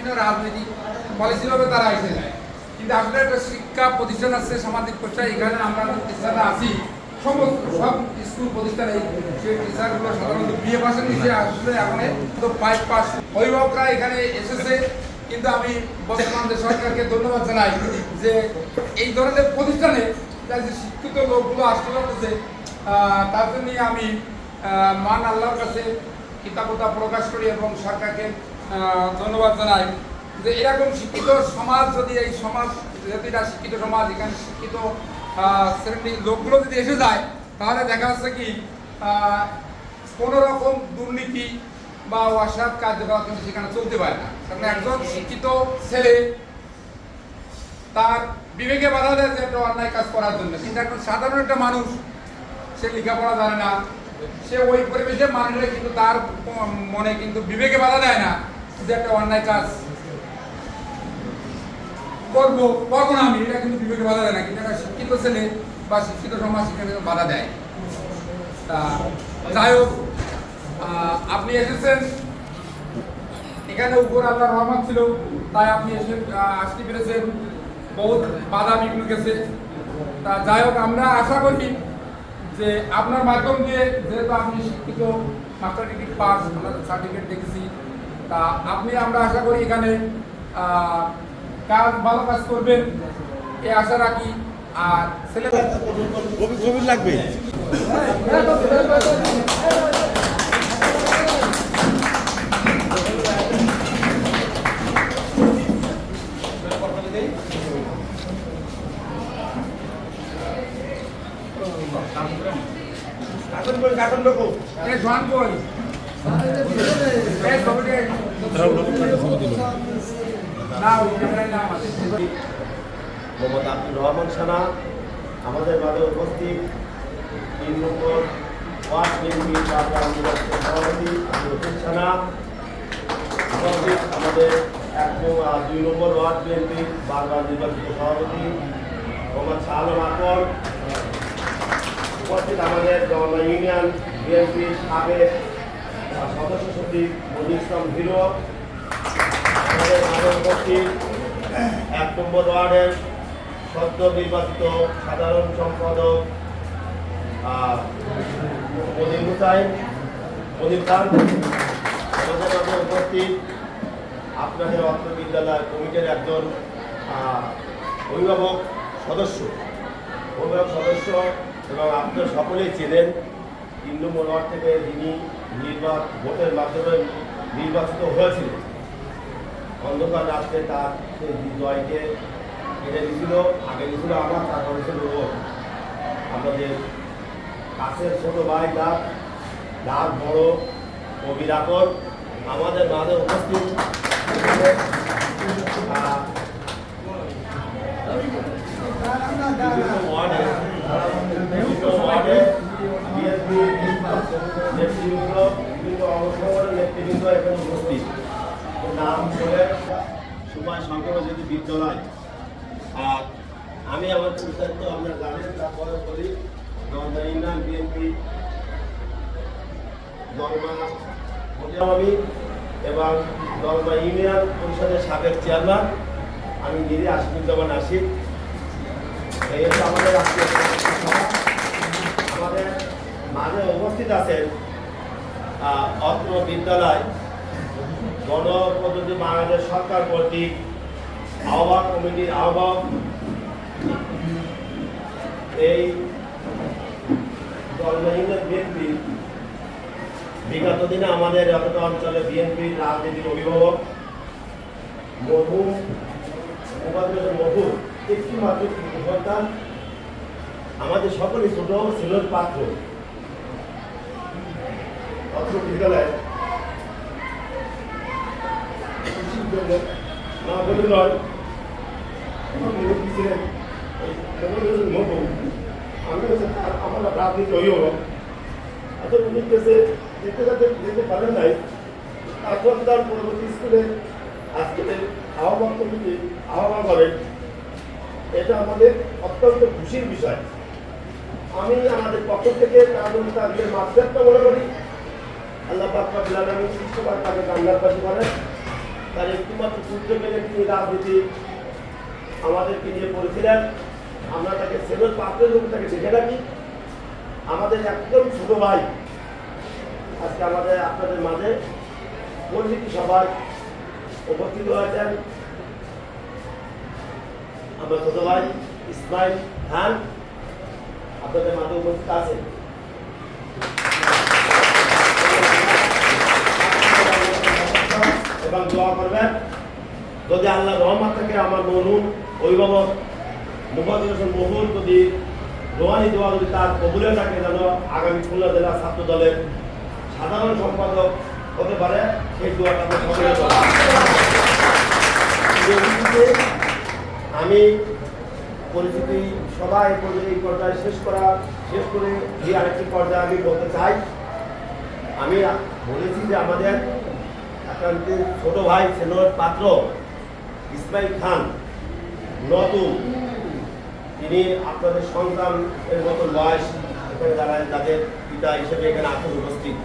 বিভিন্ন রাজনৈতিক পলিসিভাবে তারা এসে যায়, কিন্তু আসলে একটা শিক্ষা প্রতিষ্ঠান আছে সামাজিক প্রচার, এখানে আমরা টিচাররা আছি সমস্ত সব স্কুল প্রতিষ্ঠানে সেই টিচারগুলো সাধারণত বিএ পাশের নিচে আসলে এখন তো 5 পাস অভিভাবকরা এখানে এসেছে। কিন্তু আমি বর্তমান যে সরকারকে ধন্যবাদ জানাই যে এই ধরনের প্রতিষ্ঠানে যে শিক্ষিত লোকগুলো আসতে পারতেছে, তার জন্য আমি মান আল্লাহর কাছে কৃতজ্ঞতা প্রকাশ করি এবং সরকারকে ধন্যবাদ জানাই যে এরকম শিক্ষিত সমাজ যদি এই সমাজ যেটা শিক্ষিত সমাজ এখানে শিক্ষিত শ্রেণীর লোকগুলো যদি এসে যায় তাহলে দেখা যাচ্ছে কি কোনো রকম দুর্নীতি বা অসৎ কার্যকলাপ কিন্তু সেখানে চলতে পারে না। কারণ একজন শিক্ষিত ছেলে তার বিবেকে বাধা দেয় যে একটা অন্যায় কাজ করার জন্য, কিন্তু এখন সাধারণ একটা মানুষ সে লেখাপড়া জানে না, সে ওই পরিবেশে মানুষে কিন্তু তার মনে কিন্তু বিবেকে বাধা দেয় না যে একটা অন্যায় কাজ করবো না আমি, এটা কিন্তু বিবেকে বাধা দেয় না, কিন্তু একটা শিক্ষিত ছেলে বা শিক্ষিত সমাজ সেখানে বাধা দেয়। তা যাই হোক, আপনি এসেছেন এখানে, উপর আল্লাহর রহমত ছিল তাই আপনি এসে আসতে পেরেছেন, বহুত বাধা বিঘ্ন গেছে। তা যাই হোক, আমরা আশা করি যে আপনার মাধ্যম দিয়ে, যেহেতু আপনি শিক্ষিত মাস্টার ডিগ্রি পাস, আমরা সার্টিফিকেট দেখেছি, তা আমরা আশা করি এখানে কাজ ভালো কাজ করবেন এই আশা রাখি। আর ছেলে লাগবে মোহাম্মদ আব্দুর রহমান সানা আমাদের মাঝে উপস্থিত, 3 নম্বর ওয়ার্ড বিএনপি সভাপতি আব্দুল সানা উপস্থিত, আমাদের 2 নম্বর ওয়ার্ড বিএনপি বারবার নির্বাচিত সভাপতি মোহাম্মদ শাহ আলম আকবর উপস্থিত, আমাদের জওয়ানা ইউনিয়ন বিএনপির সাবেক সদস্য সচিব মনির ইসলাম হিরো আমাদের মাঝে উপস্থিত, 1 নম্বর ওয়ার্ডের সদ্য নির্বাচিত সাধারণ সম্পাদক মনির খান আমাদের মাঝে উপস্থিত, আপনাদের অত্র বিদ্যালয় কমিটির একজন অভিভাবক সদস্য এবং আপনারা সকলেই চেনেন, 3 নম্বর ওয়ার্ড থেকে যিনি ভোটের মাধ্যমে নির্বাচিত হয়েছিল, অন্ধকার রাত্রে তার সেই জয়কে কেটে দিয়েছিল। আগে দিয়েছিল আমার, তারপরে ছিল আমাদের কাছের ছোট ভাই তার বড় কবির আকর আমাদের মাঝে উপস্থিত, বিভিন্ন অংশগ্রহণের নেতৃবৃন্দ এখানে উপস্থিত। নাম করে সময় সংগ্রহ যদি বিদ্যালয়, আর আমি আমার বিস্তারিত আপনার জানেন, তারপরে বলি ইউনিয়ন বিএনপি আমি এবং দলমা ইউনিয়ন পরিষদের সাবেক চেয়ারম্যান আমি নিজে আশিকুজ্জামান আশিক। এই হচ্ছে আমাদের আমাদের মাঝে উপস্থিত আছেন অত্র বিদ্যালয় গণপ্রজাতন্ত্রী বাংলাদেশ সরকার কর্তৃক আহ্বায়ক কমিটির আহ্বায়ক, এই বিএনপি বিগত দিনে আমাদের যতটা অঞ্চলে বিএনপির রাজনীতির অভিভাবক মরহুম একটি মাত্র সন্তান, আমাদের সকলেই ছোট ছিল পাত্র। অত্র বিদ্যালয়ে না বলে নয়, ছিলেন আমি আমার রাজনীতি অভিভাবক। আচ্ছা, উনি কেসে যেতে পারেন নাই, তারপর তার পরবর্তী স্কুলে আজকে আহ্বান কমিটি আহ্বান করেন, এটা আমাদের অত্যন্ত খুশির বিষয়। আমি আমাদের পক্ষ থেকে তাদের মাঝখানটা মনে করি আল্লাহ পাক রব্বুল আলামিন সৃষ্টিকর্তা তাকে জান্নাতবাসী করেন তার একটিমাত্র পুত্রকে নিয়ে তিনি রাজনীতি আমাদেরকে নিয়ে পড়েছিলেন। আমরা তাকে সেলুট পাত্রের লোক তাকে দেখে রাখি। আমাদের একদম ছোট ভাই আজকে আমাদের আপনাদের মাঝে পরিচিতি সভায় উপস্থিত হয়েছেন। আমার ছোট ভাই ইসমাইল খান আপনাদের মাঝে উপস্থিত আছেন। এবং দোয়া করবেন যদি আল্লাহ রহমত থেকে আমার মরহুম অভিভাবক মুফাজ্জল হোসেন মহুল যদি রোহানি দোয়া যদি তার কবুলে থাকে যেন আগামী খুলনা জেলা ছাত্র দলের সাধারণ সম্পাদক হতে পারে, সেই দোয়াটা আমরা সকলে করব। আমি পরিচিতি সবাই এই পর্যায়ে শেষ করে যে আরেকটি পর্যায়ে আমি বলতে চাই। আমি বলেছি যে আমাদের একান্তে ছোট ভাই সেনোর পাত্র ইসমাইল খান নতুন, তিনি আপনাদের সন্তানের মতো বয়স এখানে যারা যাদের পিতা হিসেবে এখানে আসেন উপস্থিত।